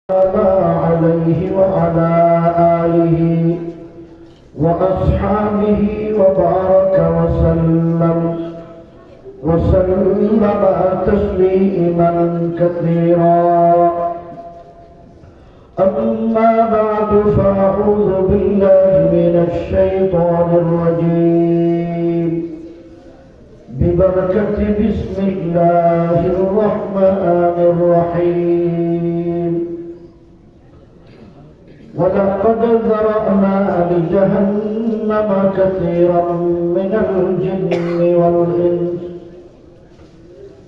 عليه وعلى آله وأصحابه وبارك وسلم تسليما كثيرا. أما بعد فأعوذ بالله من الشيطان الرجيم ببركة بسم الله الرحمن الرحيم. ولقد ذرأنا لجهنم كثيرا من الجن والإنس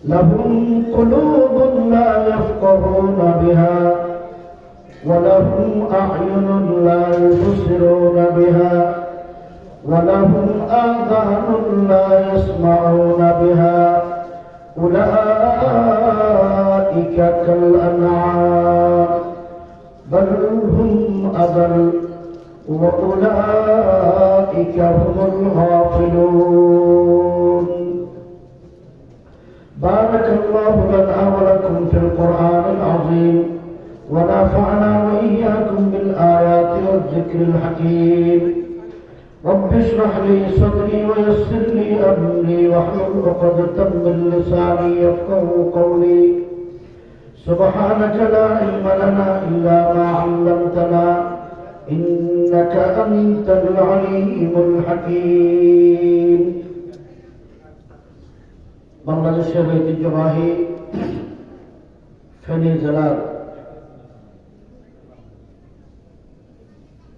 لهم قلوب لا يفقهون بها ولهم أعين لا يبصرون بها ولهم آذان لا يسمعون بها أولئك كالأنعام بل هم أضل وأولئك هم الغافلون. بارك الله لنا ولكم في القرآن العظيم ونفعنا وإياكم بالآيات والذكر الحكيم. رب اشرح لي صدري ويسر لي أمري واحلل عقدة من لساني يفقهوا قولي. سبحانك لا علم لنا إلا ما علمتنا إنك أنت العليم الحكيم. বাংলাদেশের ঐতিহ্যবাহী ফেনী জেলার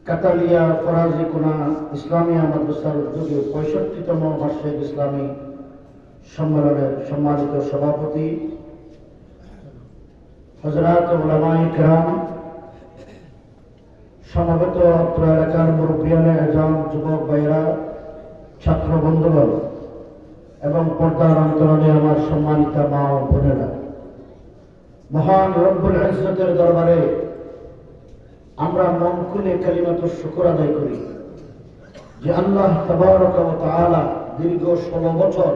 কাতালিয়া ফরাজিকুনা ইসলামিয়া মাদ্রাসার উদ্যোগে 65তম বার্ষিক ইসলামী সম্মেলনের সম্মানিত সভাপতি হযরত উলামায়ে কেরাম, সমবেত অত্র এলাকার মুরব্বিয়ানে আজম, যুবক ভাইরা, ছাত্র বন্ধুগণ এবং পর্দার অন্তরালে আমার সম্মানিত মা ও বোনেরা, মহান রব্বুল ইজ্জতের দরবারে আমরা মন খুলে কালিমাতুশ শুকর আদায় করি যে আল্লাহ তাবারক ওয়া তাআলা দীর্ঘ 16 বছর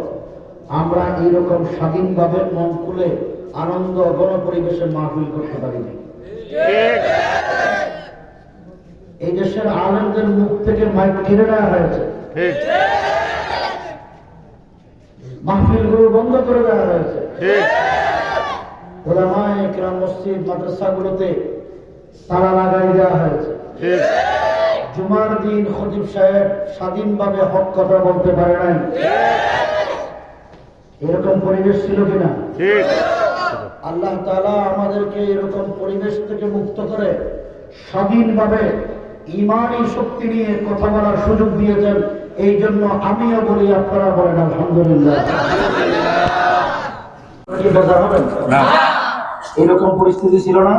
আমরা এইরকম স্বাধীনভাবে মন খুলে আনন্দ গণপরিবেশে মাহফিল করতে পারিনি। এই দেশের আলেমদের মুখ থেকে মাইক কেড়ে নেওয়া হয়েছে, মাহফিলগুলো বন্ধ করে দেওয়া হয়েছে, উলামায়ে কেরাম মসজিদ মাদ্রাসাগুলোতে তালা লাগাই দেওয়া হয়েছে। জুমার দিন খতিব সাহেব স্বাধীনভাবে হক কথা বলতে পারে নাই। এরকম পরিবেশ ছিল কিনা? আল্লাহ তাআলা আমাদেরকে এরকম পরিবেশ থেকে মুক্ত করে স্বাধীনভাবে ঈমানী শক্তি নিয়ে কথা বলার সুযোগ দিয়েছেন। এই জন্য আমিও বলি, আপনারা বলেন আলহামদুলিল্লাহ। কি বেজার হবেন না? এরকম পরিস্থিতি ছিল না,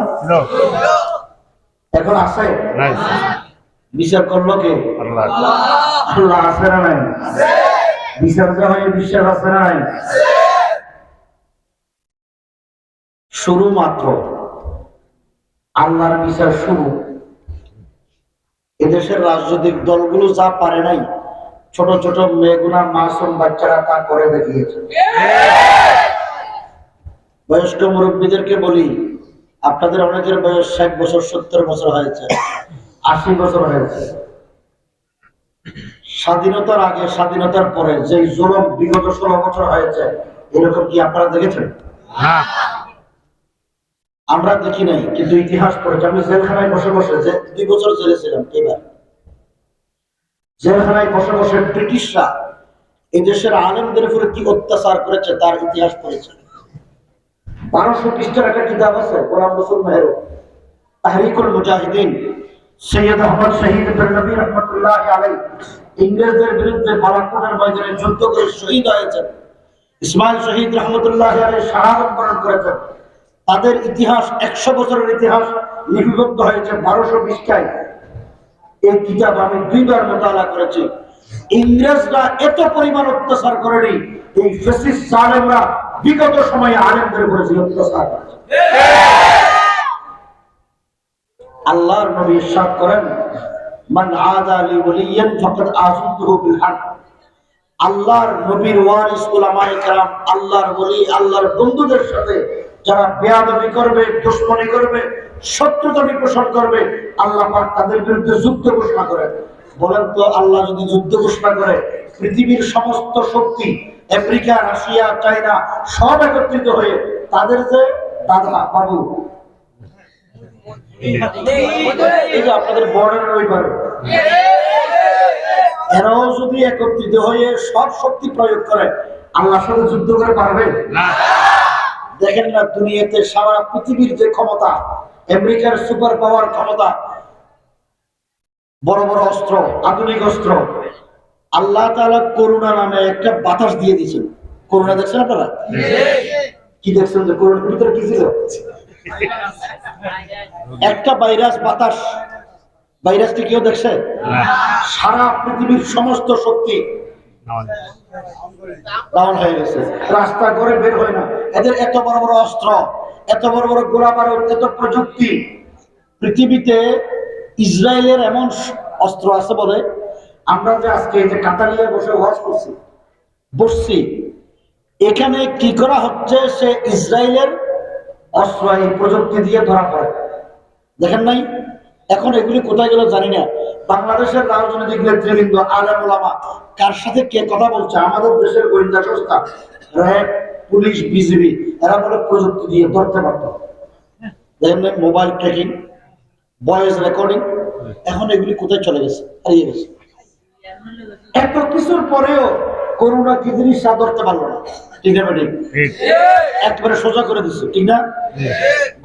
এখন আছে। বিচার করলো কে? আল্লাহ আছে না নাই? বিচার যা হয় বিশ্বাস আছে না নাই? শুরু মাত্র, আল্লাহর বিচার শুরু। এদেশের রাজনৈতিক দলগুলো যা পারে নাই, ছোট ছোট মেয়েগুনা মাসুম বাচ্চারা তা করে দেখিয়েছে। বয়স্ক মুরব্বীদেরকে বলি, আপনাদের অনেকের বয়স 60 বছর 70 বছর হয়েছে, 80 বছর হয়েছে। স্বাধীনতার আগে স্বাধীনতার পরে যে জুলুম বিগত 16 বছর হয়েছে, এরকম কি আপনারা দেখেছেন? আমরা দেখি নাই, কিন্তু ইতিহাস পড়েছে। আমি জেলখানায় বসে বসে, যে 2 বছর জেলে ছিলাম, এবার জেলখানায় বসে বসে ব্রিটিশরা এই দেশের আলেমদের উপরে কি অত্যাচার করেছে তার ইতিহাস পড়েছে। 1200 পৃষ্ঠার একটা কিতাব আছে, গোলাম রসুল মেহরু তাহরিকুল মুজাহিদিন, সৈয়দ আহমদ শহীদ নবী রহমাতুল্লাহ আলাইহি ইংরেজদের বিরুদ্ধে বালাকোটের ময়দানে যুদ্ধ করে শহীদ হয়েছেন। ইসমাইল শহীদ রহমতুল্লাহ আলাইহি শাহাদাত বরণ করেছেন। তাদের ইতিহাস 100 বছরের ইতিহাস লিপিবদ্ধ হয়েছে 1200 পৃষ্ঠায়। এই কিতাব আমি 2 বার মুতালা করেছি। ইংরেজরা এত পরিমাণ অত্যাচার করেনি, এই ফ্যাসিস্ট জালেমরা বিগত সময়ে আলেমদের উপরে যে অত্যাচার করেছে। আল্লাহর নবী ইরশাদ করেন, মান আদা লি ওয়ালিয়ান ফাকাদ আযনতুহু বিল হক। আল্লাহর নবীর ওয়ারিস উলামায়ে কেরাম, আল্লাহর ওলি, আল্লাহর বন্ধুদের সাথে যারা বেয়াদবি করবে, দুশমনি করবে, শত্রুতা পোষণ করবে, আল্লাহ পাক তাদের বিরুদ্ধে যুদ্ধ ঘোষণা করেন। বলেন তো, আল্লাহ যদি যুদ্ধ ঘোষণা করে, পৃথিবীর সমস্ত শক্তি, আমেরিকা, রাশিয়া, চায়না সব একত্রিত হয়ে তাদের যে দাদা বাবু, এই যে আপনাদের বর্ডারের ওই পারে, এরাও যদি একত্রিত হয়ে সব শক্তি প্রয়োগ করে, আল্লাহর সাথে যুদ্ধ করে পারবে না। দেখেন না, দুনিয়াতে সারা পৃথিবীর যে ক্ষমতা, আমেরিকার সুপার পাওয়ার ক্ষমতা, বড় বড় অস্ত্র, আধুনিক অস্ত্র, আল্লাহ তাআলা করোনা নামে একটা বাতাস দিয়ে দিয়েছেন। করোনা দেখছেন আপনারা? কি দেখছেন? যে করোনার ভিতরে কি ছিল? একটা ভাইরাস, বাতাস। ভাইরাসটি কেউ দেখছে? সারা পৃথিবীর সমস্ত শক্তি ডাউন হয়ে গেছে, রাস্তা করে বের হয় না। এদের এত বড় বড় অস্ত্র, এত বড় বড় গোলা বারুদ, এত প্রযুক্তি। পৃথিবীতে ইসরায়েলের এমন অস্ত্র আছে বলে, আমরা যে আজকে এই যে কাতালিয়া বসে ওয়াজ বসছি, এখানে কি করা হচ্ছে, সে ইসরায়েলের অস্ত্র এই প্রযুক্তি দিয়ে ধরা পড়ে। দেখেন নাই? এখন এগুলি কোথায় গেল জানি না। বাংলাদেশের রাজনৈতিক নেতৃবৃন্দ, আলেম ওলামা কার সাথে কে কথা বলছে, আমাদের দেশের গোয়েন্দা সংস্থা, র্যাব, পুলিশ, বিজিবি, এরা বলে প্রযুক্তি দিয়ে ধরতে পারত। দেখেন নাই? মোবাইল ট্র্যাকিং, ভয়েস রেকর্ডিং, এখন এগুলি কোথায় চলে গেছে, হারিয়ে গেছে। এত কিছুর পরেও করোনা কি জিনিস ধরতে পারলো না। ঠিক না ঠিক? একবারে সোজা করে দিচ্ছে, ঠিক না?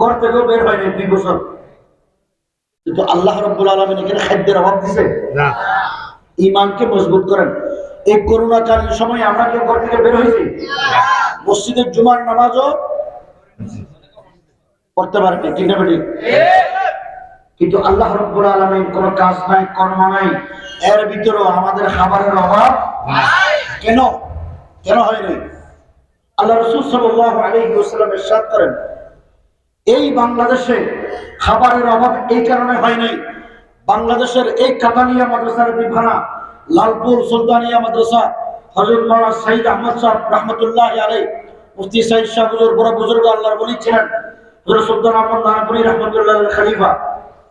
ঘর থেকেও বের হয়নি 2 বছর। কিন্তু আল্লাহ রাব্বুল আলামিন এখানে খাদ্যের অভাব দিছে না। ঈমানকে মজবুত করেন। এই করোনা কালীন সময় আমরা কি ঘর থেকে বের হয়েছি? মসজিদের জুমার নামাজও পড়তে পারেনি, ঠিক না ঠিক? কিন্তু আল্লাহ রাব্বুল আলামিন কোন কাজ নাই, কর্ম নাই, এর ভিতরেও আমাদের খাবারের অভাব কেন কেন হয়নি? আল্লাহ রাসূল সাল্লাল্লাহু আলাইহি ওয়াসাল্লাম ইরশাদ করেন, এই বাংলাদেশে খাবারের অভাব এই কারণে হয় নাই। বাংলাদেশের এই কাতানিয়া মাদ্রাসার দিভানা, লালপুর সুলতানিয়া মাদ্রাসা, হযরত মাওলানা সাইদ আহমদ সাহেব রাহমাতুল্লাহি আলাইহি, মুফতি সাইদ শাহ হুজুর, বড় বুজুর্গ আল্লাহর ওলি ছিলেন, হযরত সুলতান আহমদ নানাপুরী রাহমাতুল্লাহি আলাইহি খলিফা,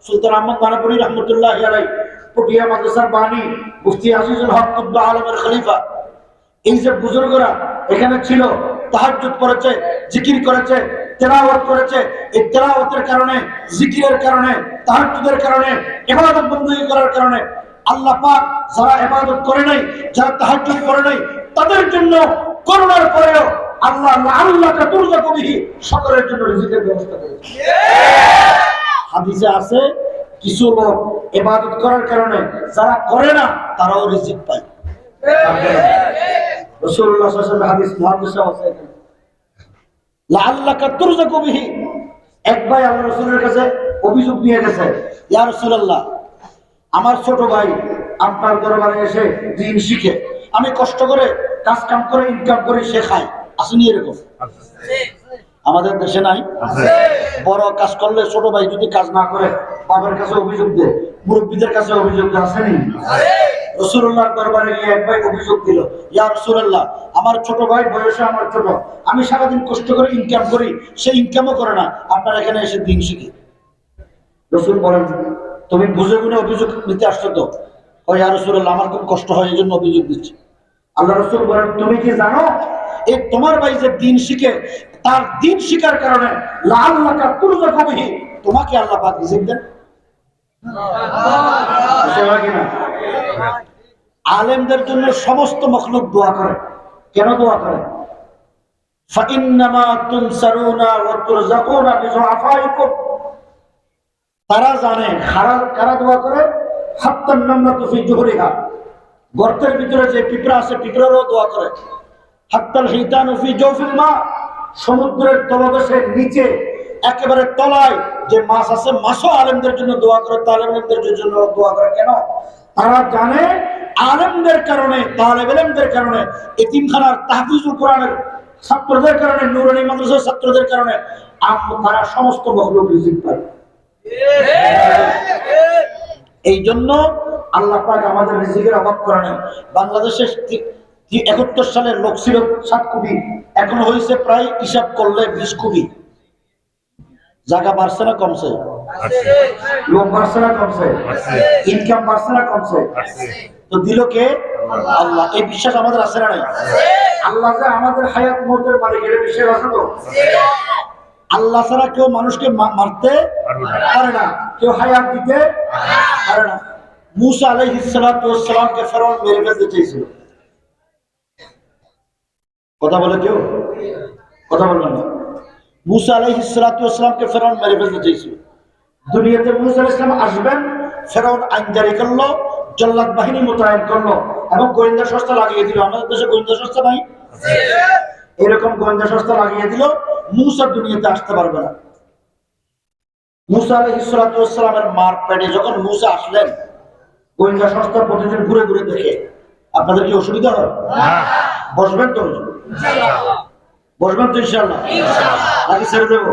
সুলতান আহমদ নানাপুরী রাহমাতুল্লাহি আলাইহি, পটিয়া মাদ্রাসার বানী, মুফতি আজিজুল হক কুতুব আলমের খলিফা। এই যে বুজুর্গরা এখানে ছিল, তাহাজ্জুদ পড়েছে, জিকির করেছে, তেলাওয়াত করেছে। এই তেলাওয়াতের কারণে, জিকিরের কারণে, তাহাজ্জুদের কারণে, ইবাদত বندگی করার কারণে আল্লাহ পাক যারা ইবাদত করে নাই, যারা তাহাজ্জুদ করে নাই, তাদের জন্য করোনার পরেও আল্লাহ আল্লাহকে তুরজাকু বিহি, সকলের জন্য রিজিকের ব্যবস্থা করেছে। হাদিসে আছে, কিছু লোক ইবাদত করার কারণে যারা করে না তারাও রিজিক পায়। রাসূলুল্লাহ সাল্লাল্লাহু আলাইহি ওয়াসাল্লাম হাদিস মুহাদ্দিস আছে, লাআল্লাকা তুরজাকু বিহি। এক ভাই আল্লাহর রাসূলের কাছে অভিযোগ নিয়ে গেছে, ইয়া রাসূলুল্লাহ, আমার ছোট ভাই আপনার দরবারে এসে দ্বীন শিখে, আমি কষ্ট করে কাজ কাম করে ইনকাম করে সে খায়, আসেনি এরকম? আমাদের দেশে নাই? বড় কাজ করলে ছোট ভাই যদি কাজ না করে বাবার কাছে অভিযোগ দেয়, মুরব্বীদের কাছে অভিযোগ দেয়, আসেনি? রাসূলুল্লাহর দরবারে গিয়ে এক ভাই অভিযোগ দিল, ইয়া রাসূলুল্লাহ, আমার ছোট ভাই বয়সে আমার ছোট, আমি সারাদিন কষ্ট করে ইনকাম করি, সে ইনকামও করে না, আপনার এখানে এসে দ্বীন শিখি। রাসূল বলেন, তুমি বুঝে গুণে অভিযোগ নিতে আসছো তো? ও ইয়া রাসূলুল্লাহ, আমার খুব কষ্ট হয়, এই জন্য অভিযোগ দিচ্ছি। আল্লাহ রাসূল বলেন, তুমি কি জানো এই তোমার ভাই যে দ্বীন শিখে, তার দ্বীন শিখার কারণে লাআল্লাকা তুরজাকু বিহি, তোমাকে আল্লাহ পাক রিজিক দেন। আলেমদের জন্য সমস্ত মখলুক দোয়া করে। কেন দোয়া করে? ফাইন্নামা তুনসারুনা ওয়া তুরজাকুনা বিযুআফাইকুম। তারা জানে কারা দোয়া করে, হাত্তান নামলাতু ফি জুহরিহা, গর্তের ভিতরে যে পিঁপড়া আছে পিঁপড়ারও দোয়া করে, হাত্তাল হিতানু ফি জাওফিল মা, সমুদ্রের তলদেশের নিচে একেবারে তলায় যে মাছ আছে, মাছও আলেমদের জন্য দোয়া করে, তালেবেলদের জন্য দোয়া করে। কেন? তারা জানে আলেমদের কারণে, তালেবেলদের কারণে, এতিমখানার তাহফিজুল কোরআনের ছাত্রদের কারণে, নুরানি মাদ্রাসার ছাত্রদের কারণে তারা সমস্ত মখলুক রিজিক পায়। এই জন্য আল্লাহ পাক আমাদের রিজিকের অভাব করে না। বাংলাদেশে 71 সালের লোক ছিল 7 কোটি, এখন হয়েছে প্রায় হিসাব করলে 20 কোটি। জায়গা বাড়ছে না কমছে? লোক বাড়ছে না কমছে? ইনকাম বাড়ছে না কমছে? তো দিল কে? আল্লাহ। এই বিশ্বাস আমাদের আছে না নাই? আল্লাহ যে আমাদের হায়াত মৌতের মালিক, এটা বিশ্বাস আছে তো? আল্লাহ ছাড়া কেউ মানুষকে মারতে পারে না, কেউ হায়াত দিতে পারে না। মুসা আলাইহিস সালাতু ওয়াস সালামকে ফেরাউন মেরে ফেলতে চেয়েছিল। কথা বলে কেউ? কথা বলবেন না। মুসা আলাইহিস সালাতু ওয়াস সালামকে ফেরাউন মেরে ফেলতে চেয়েছিল। দুনিয়াতে মুসা আলাইহিস সালাম আসবেন, ফেরাউন আইন জারি করলো, জল্লাদ বাহিনী মোতায়েন করলো এবং গোয়েন্দা সংস্থা লাগিয়ে দিল। আমাদের দেশে গোয়েন্দা সংস্থা নাই? এরকম গোয়েন্দা সংস্থা লাগিয়ে দিল, মুসা দুনিয়াতে আসতে পারবে না। মুসা আলাইহিস সালাতু ওয়াস সালামের মার পেটে যখন মুসা আসলেন, গোয়েন্দা সংস্থা প্রতিদিন ঘুরে ঘুরে দেখে। আপনাদের কি অসুবিধা হয়? বসবেন তো? বসবেন তো ইনশাআল্লাহ? নাকি ছেড়ে দেব?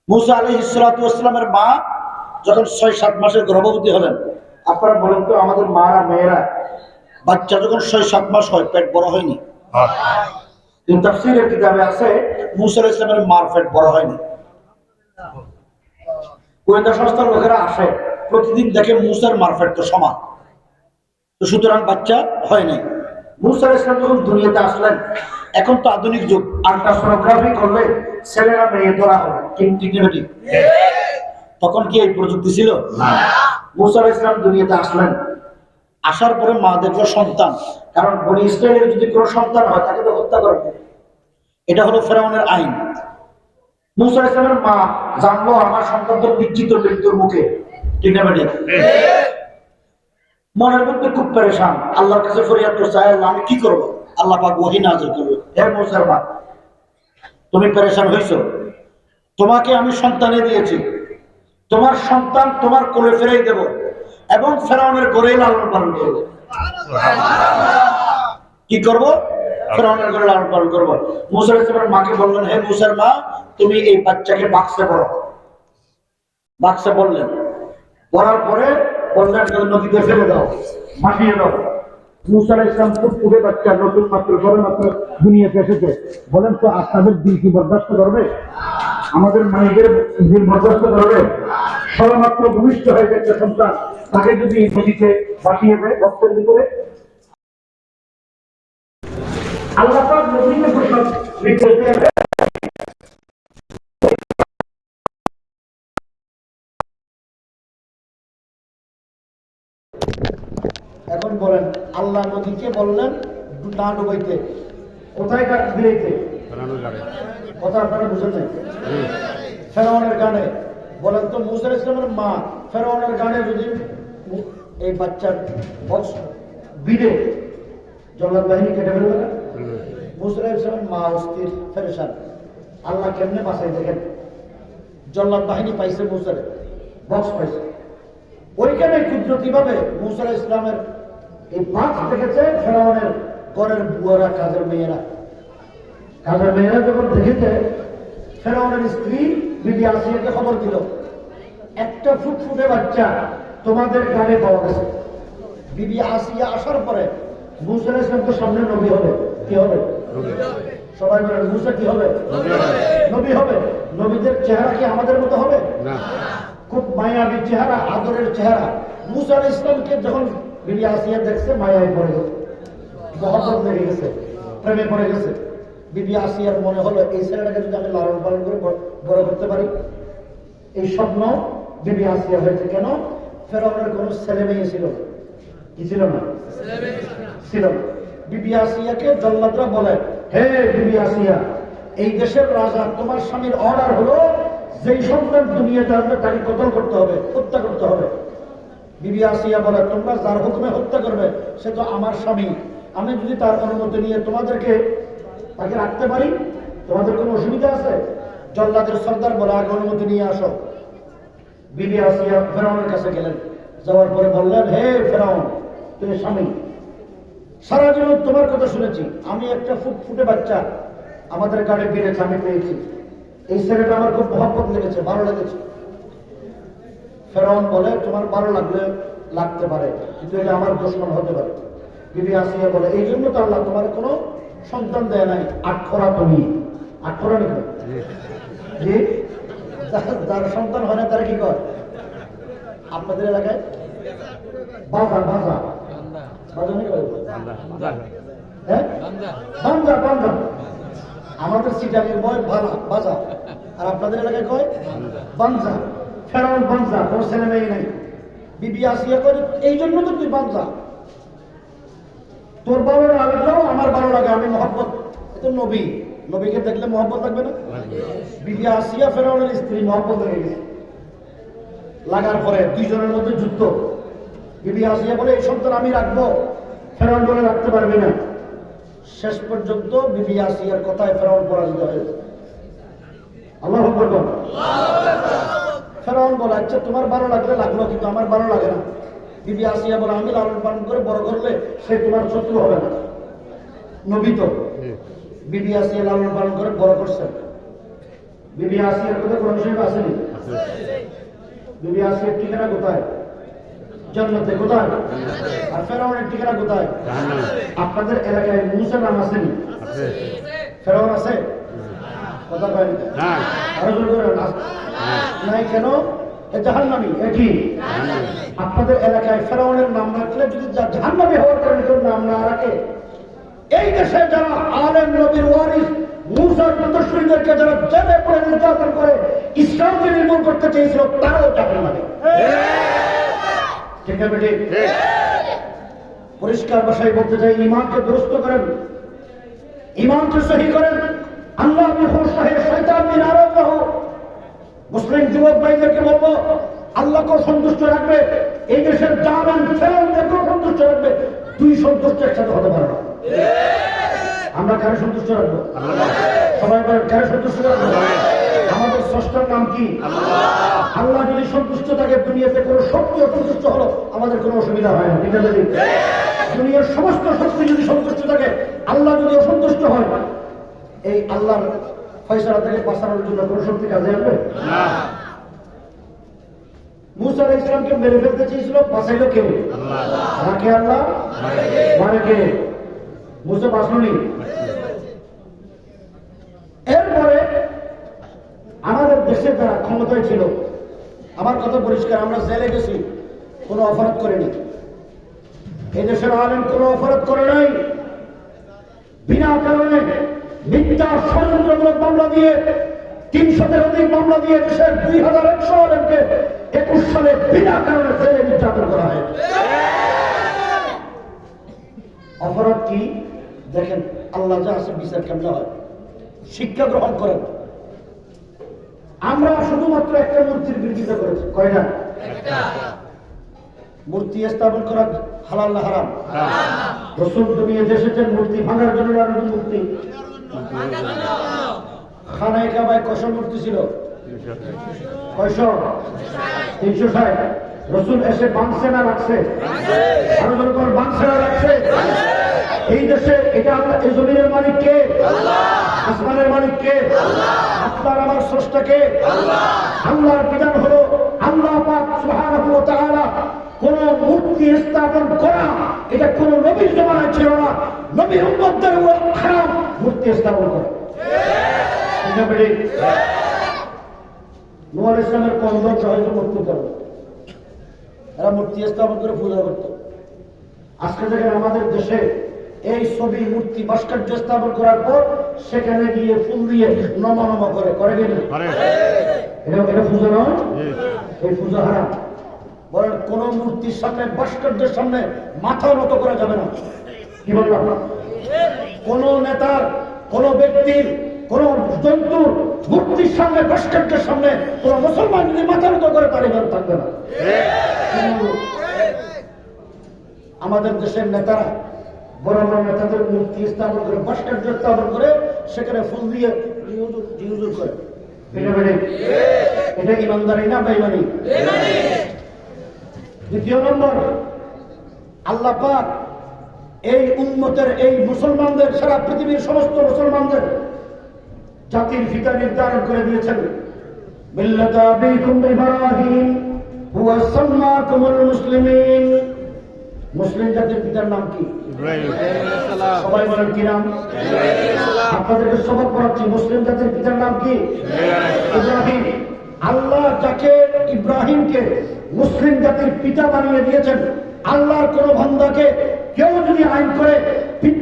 মুসা আলাইহিস সালাতু ওয়াস সালামের মা যখন ৬-৭ মাসের গর্ভবতী হলেন, আপনারা বলেন তো আমাদের মারা মেয়েরা বাচ্চা যখন ৬-৭ মাস হয় পেট বড় হয়নি? কিন্তু তাফসীরের কিতাবে আছে মুসা আলাইহিস সালামের মার পেট বড় হয়নি। গোয়েন্দা সংস্থার লোকেরা আসে, প্রতিদিন দেখে মুসার মার পেট তো সমান, তো সুতরাং বাচ্চা হয় নাই। মুসা আলাইহিস সালাম যখন দুনিয়াতে আসলেন, এখন তো আধুনিক যুগ, আল্ট্রাসোনোগ্রাফি করলে ছেলেরা মেয়ে ধরা হবে, কিন্তু ঠিক না ঠিক? তখন কি এই প্রযুক্তি ছিল? মুসা আলাইহিস সালাম দুনিয়াতে আসলেন, আসার পরে মা দেখলো সন্তান, কারণ বনি ইসরায়েলের যদি কোনো সন্তান হয় তাকে তো হত্যা করবে, এটা হলো ফেরাউনের আইন। মুসা আলাইহিস সালামের মা জানলো আমার সন্তান তো নিশ্চিত মৃত্যুর মুখে, ঠিক না ঠিক? মনের মধ্যে খুব পেরেশান, আল্লাহর কাছে ফরিয়াদ করছে, আল্লাহ আমি কি করবো? আল্লাহ পাক ওহী নাযিল করবে, হে মুসার মা তুমি পেরেশান হইছো, তোমাকে আমি সন্তানে দিয়েছি, তোমার সন্তান তোমার কোলে ফেরাই দেব এবং ফেরাউনের ঘরে লালন পালন করবো। কি করব? ফেরাউনের ঘরে লালন পালন করবো। মুসা আলাইহিস সালামের মাকে বললেন, হে মুসার মা তুমি এই বাচ্চাকে বাক্সে ভরো। বাক্সে বললেন, ভরার পরে বললেন নদীতে ফেলে দাও, ভাসিয়ে দাও। মুসা আলাইহিস সালাম ফুটফুটে বাচ্চা, নতুন মাত্র সবে মাত্র দুনিয়াতে এসেছে, বলেন তো আপনাদের দিল কি বরদাস্ত করবে? আমাদের মায়েদের দিল বরদাস্ত করবে? সবে মাত্র ভূমিষ্ঠ হয়ে গেছে সন্তান, তাকে যদি নদীতে ভাসিয়ে দেয় রক্তের ভিতরে? আল্লাহ পাক নবীকে প্রশ্ন লিখতে এখন বলেন আল্লাহ নদীকে বললেন না ডুবাইতে, কোথায় বিলাইতে? কথা আপনারা বুঝেন নাই? ফেরাউনের গানে। বলেন তো মুসা আলাইহিস সালামের মা ফেরাউনের গানে যদি এই বাচ্চার বক্স বিড়ে জল্লাদ বাহিনী কেটে ফেলবে না? মুসা আলাইহিস সালামের মা অস্থির পেরেশান, আল্লাহ কেমনে বাঁচাই? দেখেন জল্লাদ বাহিনী পাইছে, মুসার বক্স পাইছে, ওইখানে কুদরতি ভাবে মুসা আলাইহিস সালামের এই মাছ দেখেছে ফেরাউনের ঘরের বুয়ারা, কাজের মেয়েরা যখন দেখেছে, ফেরাউনের স্ত্রী বিবি আসিয়াকে খবর দিল, একটা ফুটফুটে বাচ্চা তোমাদের গানে পাওয়া গেছে। বিবি আসিয়া আসার পরে মুসা আলাইহিস সালাম তো সামনে নবী হবে, কি হবে? সবাই বলেন মুসা কি হবে? নবী হবে। নবীদের চেহারা কি আমাদের মতো হবে? না, খুব মায়াবী চেহারা, আদরের চেহারা। মুসা আলাইহিস সালামকে যখন বিবি আসিয়া দেখছে, মায়ায় পড়ে গেছে, মহব্বত লেগে গেছে, প্রেমে পড়ে গেছে। বিবি আসিয়ার মনে হলো এই ছেলেটাকে যদি আমি লালন পালন করে বড় করতে পারি। এই স্বপ্ন বিবি আসিয়া হয়েছে। কেন? ফেরাউনের কোনো ছেলে মেয়ে ছিল কি ছিল না? ছিল না। বিবি আসিয়াকে জল্লাদরা বলে, হে বিবি আসিয়া, এই দেশের রাজা তোমার স্বামীর অর্ডার হলো যেই সন্তান দুনিয়াতে আসবে তাকে কতল করতে হবে, হত্যা করতে হবে। বিবি আসিয়া বলে, তোমরা যার হুকুমে হত্যা করবে সে তো আমার স্বামী, আমি যদি তার অনুমতি নিয়ে তোমাদেরকে তাকে রাখতে পারি, তোমাদের কোনো অসুবিধা আছে? জল্লাদের সর্দার বলে, আগে অনুমতি নিয়ে আসো। বিবি আসিয়া ফেরাউনের কাছে গেলেন, যাওয়ার পরে বললেন, হে ফেরাউন, তুমি স্বামী, সারা জীবন তোমার কথা শুনেছি, আমি একটা ফুটফুটে বাচ্চা আমাদের গাড়ি বেড়েছে, আমি পেয়েছি, এই ছেলেটা আমার খুব মহব্বত লেগেছে, ভালো লেগেছে। ফেরাউন বলে, তোমার ভালো লাগতে পারে, কিন্তু এটা আমার দুশমন হতে পারে। বিবি আসিয়া বলে, এই জন্য তো আল্লাহ তোমার কোনো সন্তান দেয় নাই, আটখরা তুমি। আটখরা নাকি? জি, যার সন্তান হয় না তারা কি করে? আপনাদের এলাকায় বাজা বাজা বাজানি করে, হ্যাঁ বাঞ্জা বাঞ্জা। আমাদের সিটাকের বয় ভালা বাজা, আর আপনাদের এলাকায় কয় বাঞ্জা। ফেরাউন বাঞ্জা, কোনো ছেলে মেয়ে নাই। বিবি আসিয়া করে এই জন্য তো তুই বাঞ্জা। তোর ভালো না লাগলেও আমার ভালো লাগে, আমি মহব্বত। তো নবী, নবীকে দেখলে মহব্বত লাগবে না? বিবি আসিয়া ফেরাউনের স্ত্রী, মহব্বত হয়ে গেছে। লাগার পরে দুইজনের মধ্যে যুদ্ধ। বিবি আসিয়া বলে এই সন্তান আমি রাখবো, ফেরাউন বলে রাখতে পারবি না। শেষ পর্যন্ত বিবি আসিয়ার কথায় ফেরাউন পরাজিত হয়েছে। আল্লাহু আকবার। ফেরাউন বলে আচ্ছা তোমার ভালো লাগলে লাগলো, কিন্তু আমার ভালো লাগে না। বিবি আসিয়া বলে আমি লালন পালন করে বড় করলে সে তোমার শত্রু হবে না। নবী তো বিবি আসিয়া লালন পালন করে বড় করছেন। বিবি আসিয়ার কথা কোরআন শরীফে আসেনি? বিবি আসিয়ার ঠিকানা কোথায়? জান্নাতে। কোথায়? আর ফেরাউনের ঠিকানা কোথায়? আপনাদের এলাকায় মুসা নাম আসেনি? ফেরাউন আছে? কথা বলেন আরো জোর করে নাই কেন? জাহান্নামী। একই আপনাদের এলাকায় ফেরাউনের নাম রাখলে যদি জাহান্নামী হওয়ার কারণে কেউ নাম না রাখে, এই দেশে যারা আলেম নবীর ওয়ারিস মুসার উত্তরসূরিদেরকে যারা জেলে পড়ে নির্যাতন করে ইসলামকে নির্মূল করতে চেয়েছিল, তারাও জাহান্নামী। ঠিক আছে বেটি? পরিষ্কার ভাষায় বলতে চাই, ইমানকে দুরস্ত করেন, ইমানকে সহি করেন। আল্লাহ মুসলিম যুবক ভাইদেরকে বলবো, আল্লাহকেও সন্তুষ্ট রাখবে, এই দেশের জালেম ফেরাউনদেরকেও সন্তুষ্ট রাখবে। দুই সন্তুষ্ট একসাথে হতে পারে না। আমরা কারে সন্তুষ্ট রাখবো? সবাই বলেন কারে সন্তুষ্ট রাখবো? আমাদের স্রষ্টার নাম কি? আল্লাহ যদি সন্তুষ্ট থাকে, দুনিয়াতে কোনো শক্তি অসন্তুষ্ট হলো আমাদের কোনো অসুবিধা হয় না। ঠিক আছে? দুনিয়ার সমস্ত শক্তি যদি সন্তুষ্ট থাকে, আল্লাহ যদি অসন্তুষ্ট হয়, এই আল্লাহর ফয়সালা থেকে বাঁচানোর জন্য কোনো শক্তি কাজে আসবে না। মুসা আলাইহিস সালামকে মেরে ফেলতে চেয়েছিল, বাঁচাইলো কে? রাখে আল্লাহ, মারে কে? মুসা বাঁচলনি। এরপরে আমাদের দেশে যারা ক্ষমতায় ছিল, আমার কথা পরিষ্কার, আমরা জেলে গেছি, কোনো অপরাধ করিনি। এই দেশের আলেম কোনো অপরাধ করে নাই। বিনা কারণে মিথ্যা ষড়যন্ত্রমূলক মামলা দিয়ে ৩০০-এর অধিক মামলা দিয়ে দেশের ২,১০০ আলেমকে ২১ সালে বিনা কারণে জেলে নির্যাতন করা হয়। অপরাধ কি দেখেন, আল্লাহ যা আছে বিচার কেমন হয়, শিক্ষা গ্রহণ করেন। আমরা শুধুমাত্র একটা মূর্তির বিরোধিতা করেছি। কয়টা? মূর্তি স্থাপন করা হালাল না হারাম? রাসূল দুনিয়াতে এসেছেন মূর্তি ভাঙার জন্য। আর মূর্তি খানায় কাবায় কয়শো মূর্তি ছিল? কয়শো? ৩৬০। রাসূল এসে ভাঙছে না রাখছে? আরো যখন ভাঙছে না রাখছে? এই দেশে এটা আল্লাহ, এই জমিনের মালিক কে? আসমানের মালিক কে? আপনার আমার স্রষ্টা কে? আল্লাহর বিধান হলো, আল্লাহ পাক সুবহানাহু ওয়া তাআলা কোন মূর্তি স্থাপন করা এটা কোন নবীর জমানায় ছিল না। নবীর উম্মতদের হারাম মূর্তি স্থাপন করা। নূহ আলাইহিস সালামের কওম হয়তো মূর্তি করত, এরা মূর্তি স্থাপন করে পূজা করত। আজকে দেখেন আমাদের দেশে এই ছবি মূর্তি ভাস্কর্য স্থাপন করার পর সেখানে গিয়ে ফুল দিয়ে নমা নমা করে কিনা? এটা পূজা নয়, এই পূজা হারাম। বলেন কোন মূর্তির সামনে, ভাস্কর্যের সামনে মাথা নত করা যাবে না। কি বললাম? কোন নেতার, কোন ব্যক্তির, কোন জন্তুর মূর্তির সামনে, ভাস্কর্যের সামনে কোন মুসলমান যদি মাথা নত করে তার ইমান থাকবে না। আমাদের দেশের নেতারা, বড় বড় নেতাদের মূর্তি স্থাপন করে, ভাস্কর্য স্থাপন করে সেখানে ফুল দিয়ে জিউজুর করে। এটা ইমানদারি না বেঈমানি? দ্বিতীয় নম্বর, আল্লাহ পাক এই উম্মতের, এই মুসলমানদের, সারা পৃথিবীর সমস্ত মুসলমানদের জাতির ফিতা নির্ধারণ করে দিয়েছেন। মিল্লাতা আবিকুম ইব্রাহিম হুয়া সাম্মাকুমুল মুসলিমিন। মুসলিম জাতির পিতার নাম কি? ইব্রাহিম। সবাই বলেন কি নাম? আপনাদেরকে সবক পড়াচ্ছি, মুসলিম জাতির পিতার নাম কি? ইব্রাহিম। আল্লাহ যাকে ইব্রাহিমকে মুসলিম জাতির পিতা বানিয়ে দিয়েছেন, আল্লাহর কোন বান্দাকে কেউ যদি আইন করে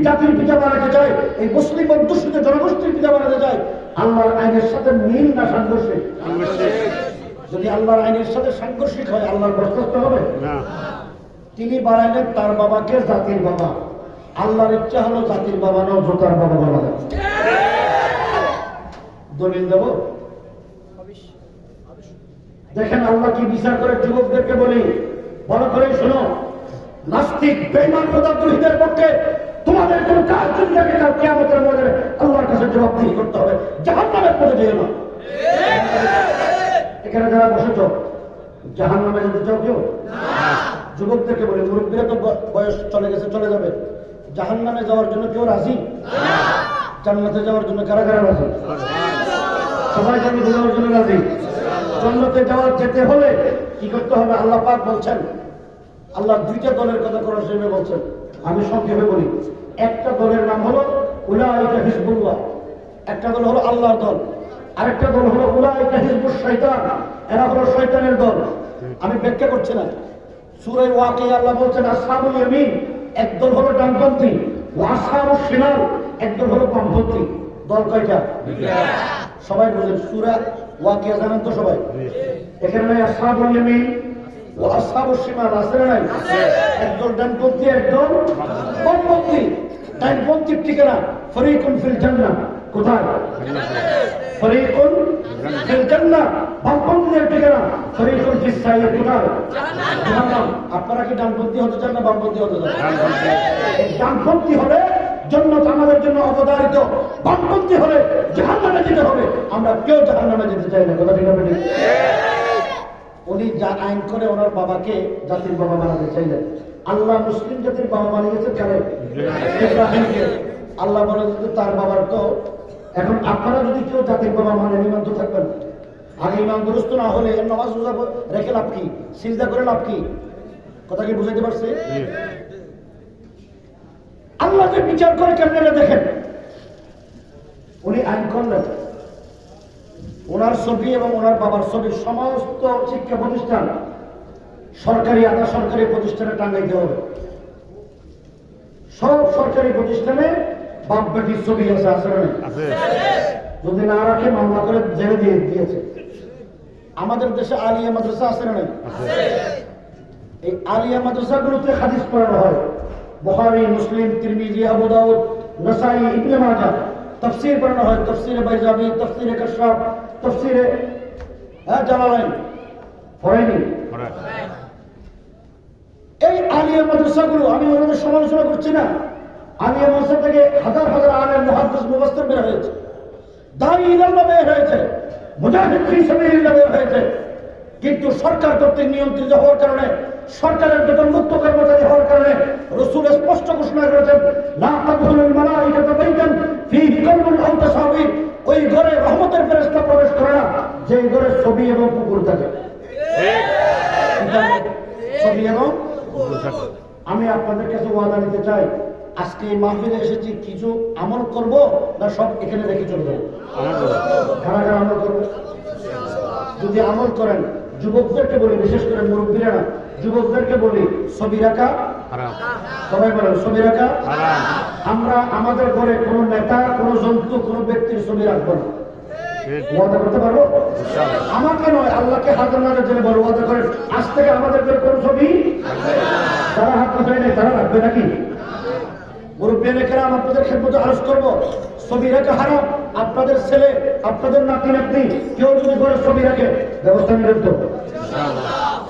জাতির পিতা বানাতে চায়, এই মুসলিম অধ্যুষিত জনগোষ্ঠীর পিতা বানাতে চায়, আল্লাহর আইনের সাথে মিল না সাংঘর্ষিক? যদি আল্লাহর আইনের সাথে সাংঘর্ষিক হয়, আল্লাহর বরখাস্ত হবে না। তিনি বানাইলেন তার বাবাকে জাতির বাবা। আল্লাহর ইচ্ছা হলো জাতির বাবা নাও, জোতার বাবা বলা যায়। দলিল দেব? দেখেন আল্লাহ কি বিচার করে। যুবকদেরকে বলি, ভালো করে শোনো, নাস্তিক বেঈমান খোদাদ্রোহীদের পক্ষে তোমাদের কোন কাজ যদি থাকে, কাল কিয়ামতের ময়দানে আল্লাহর কাছে জবাবদিহি করতে হবে। জাহান্নামের পথে যেও না। এখানে যারা বসেছ, জাহান্নামে যেতে চাও কেউ? যুবকদেরকে বলি, মুরব্বীরা তো বয়স চলে গেছে, চলে যাবে। জাহান্নামে যাওয়ার জন্য কেউ রাজি? জান্নাতে যাওয়ার জন্য কারা কারা রাজি? সবাই জান্নাতে যাওয়ার জন্য রাজি। জান্নাতে যেতে হলে কি করতে হবে? আল্লাহ পাক বলছেন, আল্লাহ দুইটা দলের কথা কোরআন শরীফে বলছেন। আমি সংক্ষেপে বলি। একটা দলের নাম হলো উলাইকা হিজবুল্লাহ, একটা দল হলো আল্লাহর দল। আরেকটা দল হলো উলাইকা হিজবুশ শাইতান, এরা হলো শয়তানের দল। আমি ব্যাখ্যা করছি না। সূরা ওয়াকিয়া আল্লাহ বলছেন আসহাবুল ইয়ামিন, একদল হলো ডানপন্থী, ওয়া আসহাবুশ শিমাল, একদল হলো বামপন্থী। দল কয়টা? সবাই বলেন সূরা ওয়াকিয়া জানেন তো সবাই? এখানে আসহাবুল ইয়ামিন ও আসহাবুশ শিমাল আছে না নাই? একদল ডানপন্থী, একদল বামপন্থী। ডানপন্থীর ঠিকানা ফরিকুন ফিল জান্নাহ। কোথায়? ফরিকুন ফিল জান্নাহ। বামপন্থীর ঠিকানা ফরিকুন ফিস সাইয়্যির। কোথায়? জাহান্নাম। আপনারা কি ডানপন্থী হতে চান না বামপন্থী হতে চান? ডানপন্থী হলে জান্নাত আমাদের জন্য অবধারিত, বামপন্থী হলে জাহান্নামে যেতে হবে। আমরা কেউ জাহান্নামে যেতে চাই না। কথা ঠিক হবে? ঠিক। উনি যা আইন করে ওনার বাবাকে জাতির বাবা বানাতে চাইলেন। আল্লাহ মুসলিম জাতির বাবা বানিয়েছে কারে? ইব্রাহিমকে। আল্লাহ বলে যে তার বাবার তো এখন আপনারা যদি কেউ জাতির বাবা মানেন, ইমান তো থাকবেন। আগে ইমান দুরুস্ত না হলে নামাজ রোজা রেখে লাভ কি? সিজদা করে লাভ কি? কথা কি বুঝাইতে পারছে? আল্লাহ যে বিচার করে কেমনে দেখেন। উনি আইন করলেন ওনার ছবি এবং ওনার বাবার ছবি সমস্ত শিক্ষা প্রতিষ্ঠান, সরকারি আধা সরকারি প্রতিষ্ঠানে টাঙ্গাইতে হবে। সব সরকারি প্রতিষ্ঠানে বাপ বেটির ছবি আছে, আছে না? যদি না রাখে মামলা করে জেলে দিয়ে দিয়েছে। আমাদের দেশে আলিয়া মাদ্রাসা আছে না? এই আলিয়া মাদ্রাসাগুলোতে হাদিস পড়ানো হয়। বুখারী, মুসলিম, তিরমিজি, আবু দাউদ, নাসাই, ইবনে মাজাহ। তাফসীর পড়ানো হয়, তাফসীরে বাইজাবি, তাফসীরে কাশফ, তাফসীরে জালালাইন। পড়েনি? এই আলিয়া মাদ্রাসাগুলো, আমি ওনাদের সমালোচনা করছি না। আলিয়া মাদ্রাসা থেকে হাজার হাজার আলেম, মুহাদ্দিস, মুফাসসির বের হয়েছে, দাঈ ইলাল্লাহ বের হয়েছে, মুজাহিদ ফি সাবিলিল্লাহ বের হয়েছে। কিন্তু সরকার কর্তৃক নিয়ন্ত্রিত হওয়ার কারণে, সরকারের বেতন মুক্ত কর্মচারী হওয়ার কারণে রাসূল স্পষ্ট ঘোষণা করেছেন, লা তাদখুলুল মালাইকাতু বাইতান ফীহি কলবুন আও তাসাবির। ওই ঘরে রহমতের ফেরেশতা প্রবেশ করে না যে ঘরে ছবি এবং কুকুর থাকে। ছবি এবং কুকুর থাকে। আমি আপনাদের কাছে ওয়াদা নিতে চাই, আজকে এই মাহফিলে এসেছি কিছু আমল করব না সব এখানে রেখে চলে যাবো? কারা কারা আমল করবে? যদি আমল করেন, যুবকদেরকে বলি, বিশেষ করে মুরব্বীরা না, যুবকদেরকে বলি ছবি রাখা হারাম। সবাই বলেন ছবি রাখা হারাম। আমরা আমাদের ঘরে কোনো নেতা, কোনো জন্তু, কোনো ব্যক্তির ছবি রাখবো না। ওয়াদা করতে পারবো? আমাকে নয়, আল্লাহকে হাজার নাজের জন্য বড় ওয়াদা করেন, আজ থেকে আমাদের ঘরে কোনো ছবি যারা হাত পাঠায় নেই তারা রাখবে নাকি? মুরব্বীরা কেরাম, আপনাদের খেদমতে আরজ করবো, ছবি রাখা হারাম। আপনাদের ছেলে, আপনাদের নাতি নাতনি কেউ যদি ঘরে ছবি রাখে, ব্যবস্থা নেবেন তো?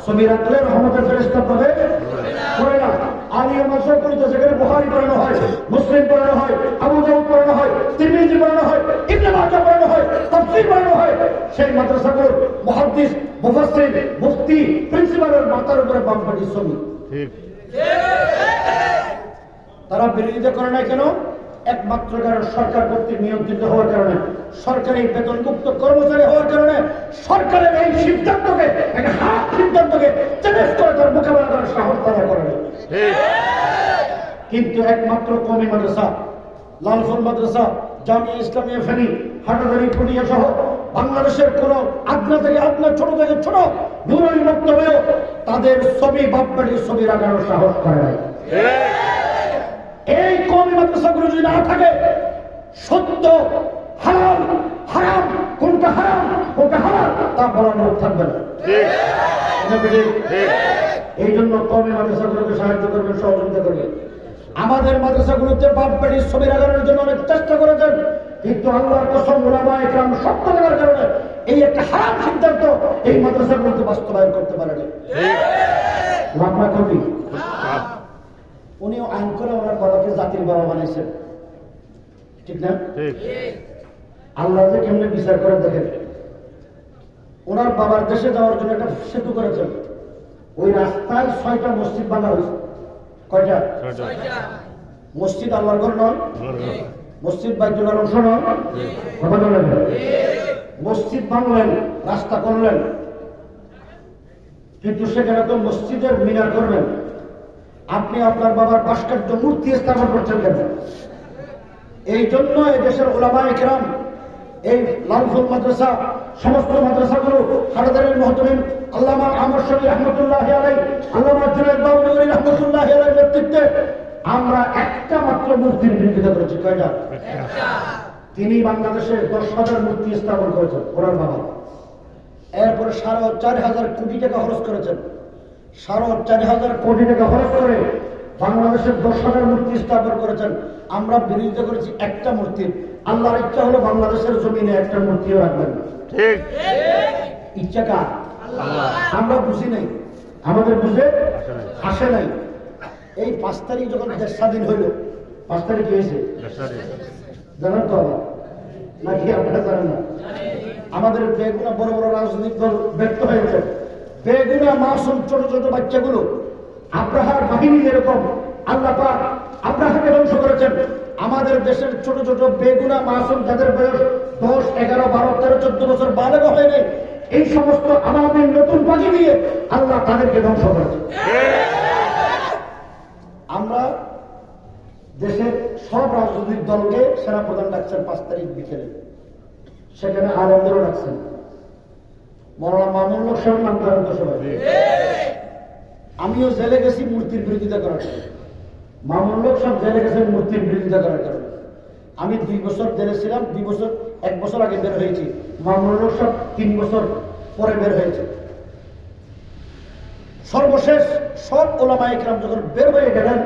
ছবি রাখলে রহমতের ফেরেশতা পাবে করে না। আলিয়া মাদ্রাসাগুলোতে যেখানে বুখারী পড়ানো হয়, মুসলিম পড়ানো হয়, আবু দাউদ পড়ানো হয়, তিরমিজি পড়ানো হয়, ইবনে মাজাহ পড়ানো হয়, তাফসীর পড়ানো হয়, সেই মাদ্রাসাগুলোর মুহাদ্দিস, মুফাসসির, মুফতি, প্রিন্সিপালের মাথার উপরে বামপাটি ছবি। ঠিক। তারা বিরোধিতা করে না কেন? একমাত্র কারণ সরকার কর্তৃক নিয়ন্ত্রিত হওয়ার কারণে, সরকারি বেতনমুক্ত কর্মচারী হওয়ার কারণে, সরকারের এই সিদ্ধান্তকে, একটা হাত সিদ্ধান্তকে চ্যালেঞ্জ করে তার মোকাবেলা করার সাহস তারা করে না। কিন্তু একমাত্র কওমি মাদ্রাসা, লালফুল মাদ্রাসা, জামিয়া ইসলামিয়া ফেনী, হাটাজারি, পুনিয়া সহ বাংলাদেশের কোন আগ্রা থেকে আগ্রা, ছোট থেকে ছোট নুরানি বক্তব্যেও তাদের ছবি, বাপবাড়ির ছবি রাখানোর সাহস করে নাই। এই কওমি মাদ্রাসাগুলো যদি না থাকে, সত্য হারাম, হারাম কোনটা হারাম কোনটা হারাম তা বলার লোক থাকবে না। এই জন্য কওমি মাদ্রাসাগুলোকে সাহায্য করবেন, সহযোগিতা করবেন। আমাদের মাদ্রাসাগুলোতে বাপ বেটির ছবি লাগানোর জন্য অনেক চেষ্টা করেছেন, কিন্তু আল্লাহর কসম ওলামায়ে কেরাম সত্য লাগার কারণে এই একটা হারাম সিদ্ধান্ত এই মাদ্রাসাগুলোতে বাস্তবায়ন করতে পারেনি। লাভনা কবি উনিও আইন করে ওনার বাবাকে জাতির বাবা বানাইছেন, ঠিক না? আল্লাহ যে কেমনে বিচার করে দেখেন। ওনার বাবার দেশে যাওয়ার জন্য একটা সেতু করেছেন, ওই রাস্তায় 6টা মসজিদ বানা হয়েছে। কয়টা? মসজিদ আল্লাহর ঘর নয়, মসজিদ বাইতুল্লাহর অংশ নয়। মসজিদ বানলেন, রাস্তা করলেন, কিন্তু সেখানে তো মসজিদের মিনার করবেন। আপনি আপনার বাবার ভাস্কর্য মূর্তি স্থাপন করছেন কেন? এই জন্য এই দেশের উলামায়ে কেরাম, এই লালফুল মাদ্রাসা, সমস্ত মাদ্রাসাগুলো হাটাদারির মুহতামিম আল্লামা আমর শরীফ রহমতুল্লাহি আলাইহি, আল্লামা জুনায়েদ বাবুনগরী রহমতুল্লাহি আলাইহির নেতৃত্বে আমরা একটা মাত্র মূর্তির বিরোধিতা করেছি। কয়টা? তিনি বাংলাদেশে 10,000 মূর্তি স্থাপন করেছেন ওনার বাবা। এরপরে 4,500 কোটি টাকা খরচ করেছেন। 4,500 কোটি টাকা খরচ করে বাংলাদেশের 10,000 মূর্তি স্থাপন করেছেন। আমরা বিরোধিতা করেছি একটা মূর্তির। আল্লাহর ইচ্ছা হলো বাংলাদেশের জমিনে একটা মূর্তিও রাখবেন না। ঠিক ইচ্ছা কার? আমরা বুঝি নাই, আমাদের বুঝে আসে নাই। এই 5 তারিখ যখন দেশ স্বাধীন হইল, 5 তারিখ কি হয়েছে জানেন তো নাকি? আপনারা জানেন না? আমাদের বেগুনা বড় বড় রাজনৈতিক দল ব্যর্থ হয়েছে। বেগুনা মাসুম ছোট ছোট বাচ্চাগুলো, আব্রাহার বাহিনী যেরকম আল্লাহ পাক আব্রাহাকে ধ্বংস করেছেন, আমাদের দেশের ছোট ছোট বেগুনা মাসুম যাদের বয়স 10, 11, 12, 13, 14 বছর বালেগা হয়নি, এই সমস্ত আমাদের নতুন পাখি দিয়ে আল্লাহ তাদেরকে ধ্বংস করেছে। আমরা দেশের সব রাজনৈতিক দলকে সেনাপ্রধান ডাকছেন 5 তারিখ বিকেলে, সেখানে আনন্দেরও ডাকছেন। মৌলানা মামুনুল হক সাহেব নাম করেন তো সবাই। আমিও জেলে গেছি মূর্তির বিরোধিতা করার কারণে, মামুনুল হক সাহেব জেলে গেছেন মূর্তির বিরোধিতা করার কারণে। আমি 2 বছর জেলে ছিলাম, 1 বছর আগে বের হয়েছি। মামুনুল হক সাহেব 3 বছর পরে বের হয়েছে। সর্বশেষ সব ওলামায়ে কেরাম যখন বের হয়ে গেলেন,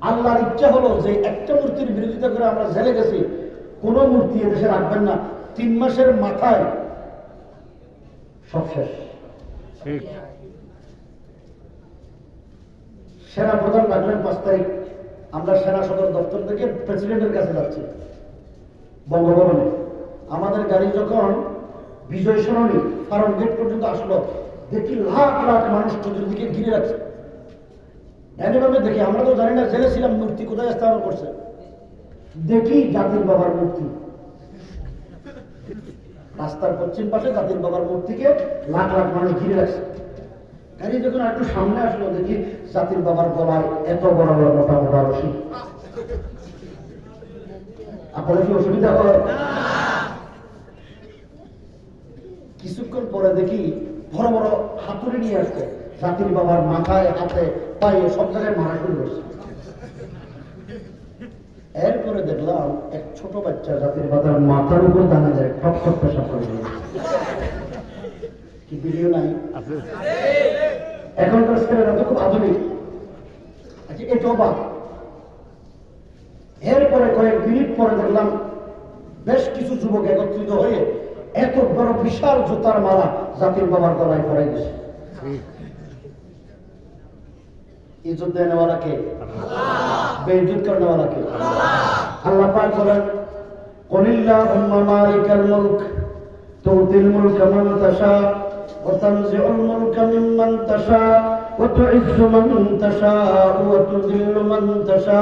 আল্লাহর ইচ্ছা হলো যে একটা মূর্তির বিরোধিতা করে আমরা জেলে গেছি, কোন মূর্তি এদেশে রাখবেন না। 3 মাসের মাথায় সব শেষ। সেনা প্রধান ডাকলেন 5 তারিখ। আমরা সেনা সদর দপ্তর থেকে প্রেসিডেন্টের কাছে যাচ্ছি বঙ্গভবনে। আমাদের গাড়ি যখন বিজয় সরণি ফার্ম গেট পর্যন্ত আসলো, দেখি লাখ লাখ মানুষ চতুর্দিকে ঘিরে রাখছে। এভাবে দেখি, আমরা তো জানি না জেলে ছিলাম, মূর্তি কোথায় স্থাপন করছে। দেখি জাতির বাবার মূর্তি রাস্তার পশ্চিম পাশে, জাতির বাবার মূর্তিকে লাখ লাখ মানুষ ঘিরে রাখছে। গাড়ি যখন একটু সামনে আসলো, দেখি জাতির বাবার গলায় এত বড় বড় মোটা মোটা রশি। আপনার কি অসুবিধা হয়? কিছুক্ষণ পরে দেখি বড় বড় হাতুড়ি নিয়ে আসছে, জাতির বাবার মাথায়, হাতে, পায়ে সব জায়গায় মারা শুরু করছে। এরপরে দেখলাম এক ছোট বাচ্চা জাতির বাবার মাথার উপর দানা যায়, ঠক ঠক পেশাব করে। কি ভিডিও নাই? এখনকার ছেলেরা তো খুব আধুনিক। আচ্ছা, এটাও বা এরপরে কয়েক মিনিট পরে দেখলাম বেশ কিছু যুবক একত্রিত হয়ে এত বড় বিশাল জুতার মালা জাতির বাবার গলায় পরাই দিয়েছে। ইজ্জত দেনে वाला কে? বেইজ্জত করনে वाला কে? আল্লাহ পাক বলেন, কুলিল্লাহুম্মা মালিকাল মুলক তুতিল মুলকা মান তাশা ওয়া তানজিউল মুলকা মিম্মান তাশা ওয়া তুইজ্জু মান তাশা ওয়া তুযিল্লু মান তাশা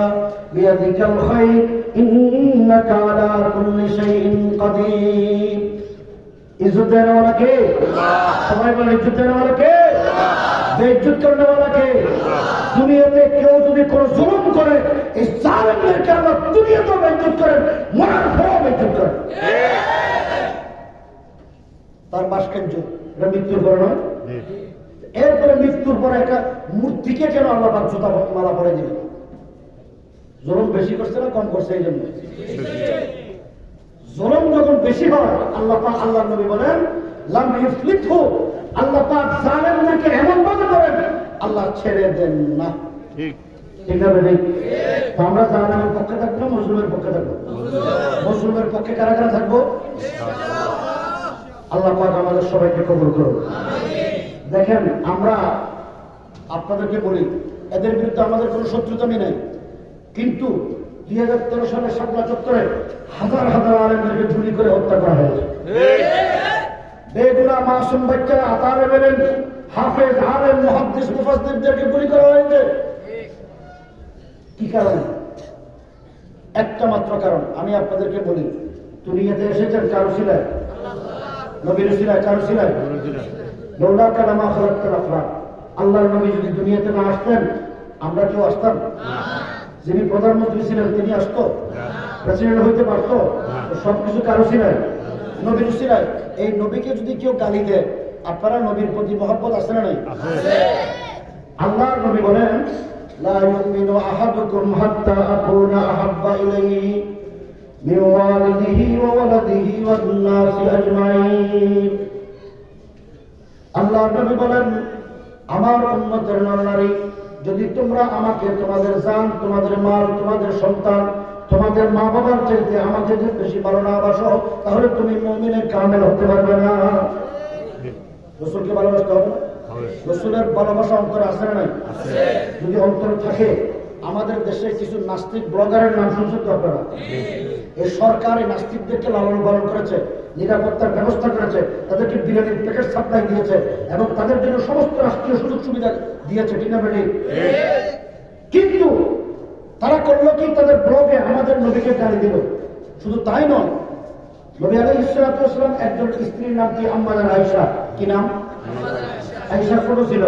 বিয়াদিকাল খায়র ইন্নাকা আলা কুল্লি শাইইন কাদির। ইজ্জত দেনে वाला কে? সবাই বলে ইজ্জত দেনে वाला কে? বেইজ্জত করনে वाला কে? দুনিয়াতে কেউ যদি কোন জুলুম করে, এই জালেমদেরকে আল্লাহ দুনিয়াতেও বেইজ্জত করেন, মরার পরেও বেইজ্জত করেন। তার ভাস্কর্য, এটা মৃত্যুর পরে নয়। এরপরে মৃত্যুর পরে একটা মূর্তিকে কেন আল্লাহ পাক জুতা মালা পরে দিলেন? জুলুম বেশি করছে না কম করছে? এই জন্য জুলুম যখন বেশি হয় আল্লাহ পাক, আল্লাহর নবী বলেন লাম ইফলিতহু, আল্লাহ পাক জালেমকে এমন ভাবে করেন আল্লাহ ছেড়ে দেন না। ঠিক ঠিক না বেটি? তো আমরা জালেমের পক্ষে থাকবো, মজলুমের পক্ষে থাকবো। মজলুমের পক্ষে কারা কারা থাকবো? আল্লাহ পাক আমাদের সবাইকে কবুল করুন। দেখেন, আমরা আপনাদেরকে বলি এদের বিরুদ্ধে আমাদের কোনো শত্রুতামি নাই, কিন্তু 2013 সালের শাপলা চত্বরে হাজার হাজার আলেমদেরকে গুলি করে হত্যা করা হয়েছে। বেগুনা মাসুম বাচ্চারা, আতারে বেরেন, হাফেজ, আলেম, মুহাদ্দিস, মুফাসসিরদেরকে গুলি করা হয়েছে। কি কারণে? একটা মাত্র কারণ। আমি আপনাদেরকে বলি, দুনিয়াতে এসেছেন কারো ছিলেন? নবীর ছিলেন? কারো ছিলেন? লৌলা কালামা খালাক্তাল আফলাক, আল্লাহর নবী যদি দুনিয়াতে না আসতেন আমরা কেউ আসতাম? যিনি প্রধানমন্ত্রী ছিলেন তিনি আসতো? প্রেসিডেন্ট হইতে পারতো? সবকিছু কারো ছিলেন? নবীর ছিলেন। এই নবীকে যদি কেউ গালি দেয়, আপনারা নবীর প্রতি মহব্বত আছে না নাই? আল্লাহর নবী বলেন লা ইউমিনু আহাদুকুম হাত্তা আকুনা আহাব্বা ইলাইহি মিন ওয়ালিদিহি ওয়া ওয়ালাদিহি ওয়ান নাসি আজমাইন। আল্লাহর নবী বলেন, আমার উম্মতের নরনারী, যদি তোমরা আমাকে তোমাদের জান, তোমাদের মাল, তোমাদের সন্তান, তোমাদের মা বাবার চাইতে আমাকে যদি বেশি ভালো না বাসো, তাহলে তুমি মুমিনে কামেল হতে পারবে না। রাসূলকে ভালোবাসতে হবে না? রাসূলের ভালোবাসা অন্তরে আছে না নাই? যদি অন্তরে থাকে, আমাদের দেশে কিছু নাস্তিক ব্লগারের নাম শুনছেন তো আপনারা? এই সরকার এই নাস্তিকদেরকে লালন পালন করেছে, নিরাপত্তার ব্যবস্থা করেছে, তাদেরকে বিরিয়ানির প্যাকেট সাপ্লাই দিয়েছে এবং তাদের জন্য সমস্ত রাষ্ট্রীয় সুযোগ সুবিধা দিয়েছে, ঠিক না বেটি? কিন্তু তারা করলো কি? তাদের ব্লগে আমাদের নবীকে গালি দিল। শুধু তাই নয়, নবী আলাইহিস সালাতু ওয়াস সালাম একজন স্ত্রীর নাম কি? আম্মাজান আয়েশা। কি নাম? আয়েশা ফটো ছিল।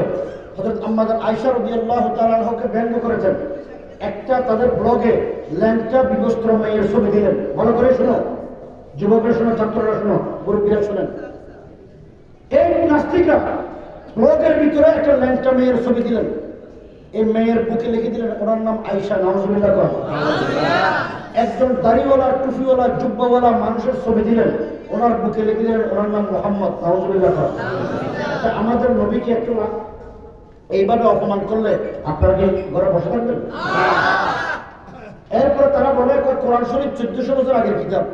হযরত আম্মাজান আয়েশা রাদিয়াল্লাহু তাআলা আনহাকে ব্যঙ্গ করেছেন। একটা তাদের ব্লগে ল্যাংটা বিবস্ত্র মেয়ের ছবি দিলেন। ভালো করে শোনো, যুবকরা শোনো, ছাত্ররা শোনো, মুরব্বীরা শোনেন। এই নাস্তিকরা ব্লগের ভিতরে একটা ল্যাংটা মেয়ের ছবি দিলেন। এই মেয়ের বুকে লিখে দিলেন ওনার নাম আয়েশা। নাউজুবিল্লাহ কর। একজন দাড়িওয়ালা, টুপিওয়ালা, জুব্বাওয়ালা মানুষের ছবি দিলেন, ওনার বুকে লিখে দিলেন ওনার নাম মুহাম্মদ। নাউজুবিল্লাহ কর। আচ্ছা, আমাদের নবীকে একটু এইভাবে অপমান করলে আপনারা কি ঘরে বসে থাকবেন? এরপরে তারা বলে কোরআন শরীফ 1400 বছর আগের কিতাব,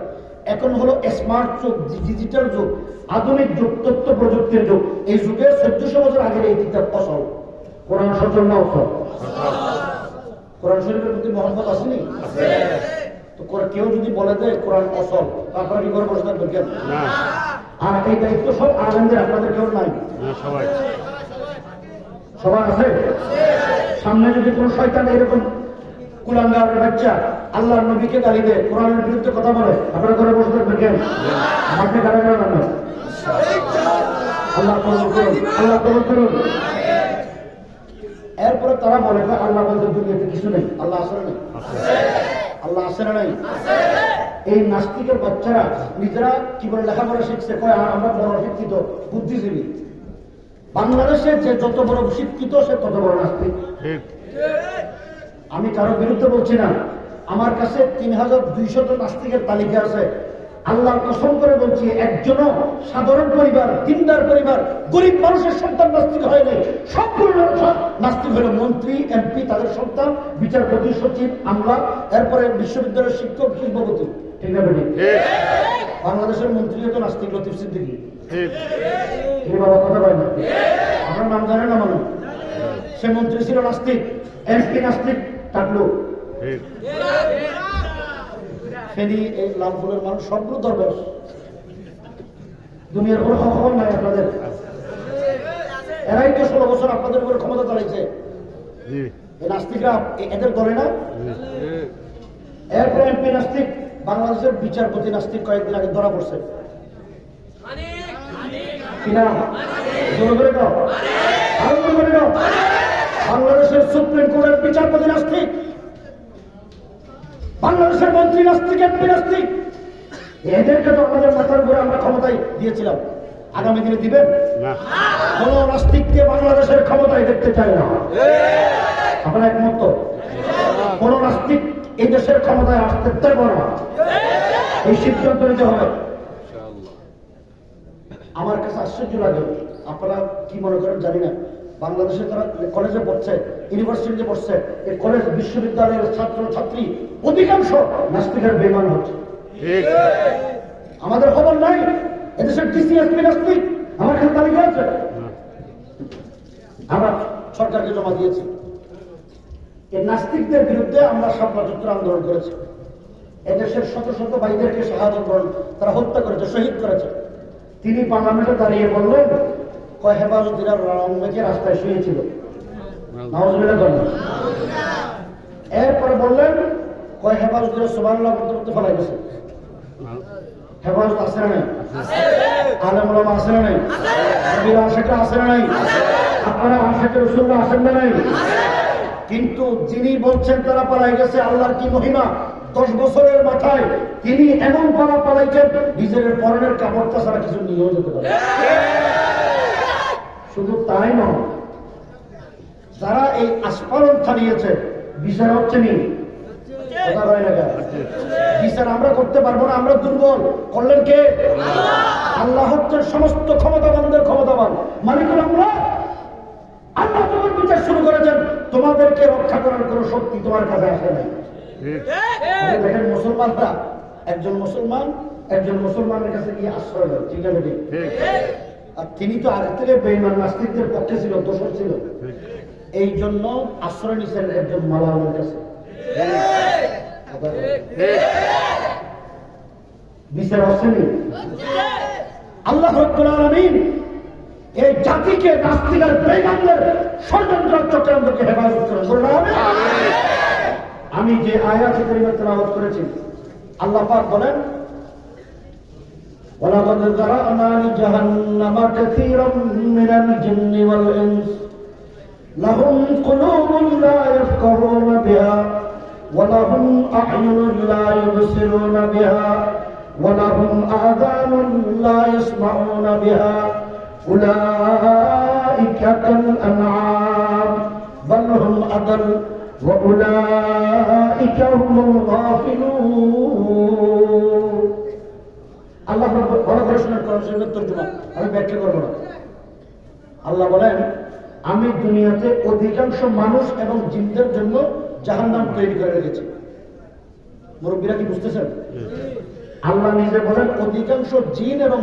এখন হলো স্মার্ট যুগ, ডিজিটাল যুগ, আধুনিক যুগ, তথ্য প্রযুক্তির যুগ। এই যুগে 1400 বছর আগের এই কিতাব অসল। কোরআন সচল না অসল? কোরআন শরীফের প্রতি মহব্বত আসেনি? তো কেউ যদি বলে দেয় কোরআন অসল, তারপরে কি করে বসে থাকবেন কেন? আর এই দায়িত্ব সব আলেমদের, আপনাদের কেউ নাই? সবার আছে। সামনে যদি কোন শয়তান এরকম কুলাঙ্গারের বাচ্চা আল্লাহর নবীকে গালি দেয়, কোরআনের বিরুদ্ধে কথা বলে, আপনারা করে বসে থাকবেন কেন? আপনি কারা কারা নামেন? আল্লাহ কবুল করুন, আল্লাহ কবুল করুন। এরপরে তারা বলে আল্লাহ বলতে দুনিয়াতে কিছু নেই। আল্লাহ আছে না? আল্লাহ আছে না নাই? এই নাস্তিকের বাচ্চারা নিজেরা কি বলে লেখাপড়া শিখছে, কয় আমরা বড় শিক্ষিত, বুদ্ধিজীবী। বাংলাদেশে যে যত বড় শিক্ষিত সে তত বড় নাস্তিক। আমি কারো বিরুদ্ধে বলছি না, আমার কাছে 3200 নাস্তিকের তালিকা আছে। আল্লাহর কসম করে বলছি, একজনও সাধারণ পরিবার, দিনদার পরিবার, গরিব মানুষের সন্তান নাস্তিক হয় নাই। সম্পূর্ণ নাস্তিক হলো মন্ত্রী, এমপি, তাদের সন্তান, বিচারপতি, সচিব, আমলা, এরপরে বিশ্ববিদ্যালয়ের শিক্ষক, শিল্পপতি। ঠিক না বেটি? বাংলাদেশের মন্ত্রীও তো নাস্তিক, লতিফ সিদ্দিকী। বাবা কথা পায় না? আপনার নাম জানেন না মানুষ? সে মন্ত্রী ছিল নাস্তিক, এমপি নাস্তিক, থাকলো। ফেনী এই লালপুরের মানুষ সবগুলো দরবেশ। দুনিয়ার কোনো খবর নাই আপনাদের। এরাই তো 16 বছর আপনাদের উপরে ক্ষমতা চালাইছে। এই নাস্তিকরা এদের দলে না? এরপরে এমপি নাস্তিক, বাংলাদেশের বিচারপতি নাস্তিক কয়েকদিন আগে ধরা পড়ছে। বাংলাদেশের সুপ্রিম কোর্টের বিচারপতি নাস্তিক, বাংলাদেশের মন্ত্রী নাস্তিক, এমপি নাস্তিক। এদেরকে তো আমাদের মাথার উপরে আমরা ক্ষমতায় দিয়েছিলাম। আগামী দিনে দিবেন? কোন নাস্তিককে বাংলাদেশের ক্ষমতায় দেখতে চায় না। আপনারা একমত তো? কোন নাস্তিক এই দেশের ক্ষমতায় আসতে চাইব না। এই সিদ্ধান্ত নিতে হবে। আমার কাছে আশ্চর্য লাগে, আপনারা কি মনে করেন জানি না, বাংলাদেশে তারা কলেজে পড়ছে, ইউনিভার্সিটিতে পড়ছে, এই কলেজ বিশ্ববিদ্যালয়ের ছাত্র ছাত্রী অধিকাংশ নাস্তিকের বেঈমান হচ্ছে। আমাদের খবর নাই, এদেশের ডিসিএসপি নাস্তিক, আমার কাছে তালিকা আছে, আমরা সরকারকে জমা দিয়েছি। এই নাস্তিকদের বিরুদ্ধে আমরা শাপলা চত্বর আন্দোলন করেছি। এদেশের শত শত ভাইদেরকে শাহাদত বরণ তারা হত্যা করেছে, শহীদ করেছে। তিনি পার্লামেন্টে দাঁড়িয়ে বললেন, কয় হেফাজতিরা রংমেকে রাস্তায় শুয়েছিল। নাউজুবিল্লাহ বললেন। এরপরে বললেন, কয় হেফাজতিরা সুবহানাল্লাহ করতে করতে ফেলাই গেছে। হেফাজত আছে না নাই? আলেম ওলামা আছে না নাই? নবীর আশিকরা আছে না নাই? আপনারা আশিকের রাসূলরা আছেন না নাই? কিন্তু যিনি বলছেন তারা পালাই গেছে, আল্লাহর কি মহিমা! 10 বছরের মাথায় তিনি এমন পালাইছেন, নিজের পরনের কাপড়টা ছাড়া কিছু নিয়েও যেতে পারে। শুধু তাই নয়, যারা এই আস্ফালন ছাড়িয়েছে, বিচার হচ্ছে নি, বিচার আমরা করতে পারবো না, আমরা দুর্বল। করলেন কে? আল্লাহ হচ্ছেন সমস্ত ক্ষমতাবানদের ক্ষমতাবান, মালিকুল আমরা। আল্লাহ যখন বিচার শুরু করেছেন, তোমাদেরকে রক্ষা করার কোন শক্তি তোমার কাছে আসে নাই। দেখেন, মুসলমানরা একজন মুসলমানের কাছে গিয়ে আশ্রয় দেয়, ঠিক আছে? আর তিনি তো আগে থেকে বেঈমান নাস্তিকদের পক্ষে ছিল, দোষর ছিল, এই জন্য আশ্রয় নিচ্ছেন একজন মালামের কাছে। বিচার আসেনি। আল্লাহ রাব্বুল আলামিন এই জাতিকে নাস্তিক আর বেঈমানদের ষড়যন্ত্র চক্রান্তকে হেফাজত করুন। আমি যে আয়াত কারিমা তেলাওয়াত করেছি, আল্লাহ পাক বলেন, ওয়ালাকাদ যারানা লিজাহান্নামা কাসীরাম মিনাল জিন্নি ওয়াল ইনস লাহুম কুলুবুন লা ইয়াফকাহুনা বিহা ওয়া লাহুম আ'য়ুনুন লা ইউবসিরুনা বিহা ওয়া লাহুম আযানুন লা ইয়াসমাউনা বিহা উলাইকা কাল আনআম বাল হুম আদাল وَأُولَئِكَ هُمُ الْغَافِلُونَ। আল্লাহ বড় করে শুনেন, কোরআনের তরজমা আমি ব্যাখ্যা করব না। আল্লাহ বলেন, আমি দুনিয়াতে অধিকাংশ মানুষ এবং জিনদের জন্য জাহান্নাম তৈরি করে রেখেছি। মুরব্বীরা কি বুঝতেছেন? আল্লাহ নিজে বলেন, অধিকাংশ জিন এবং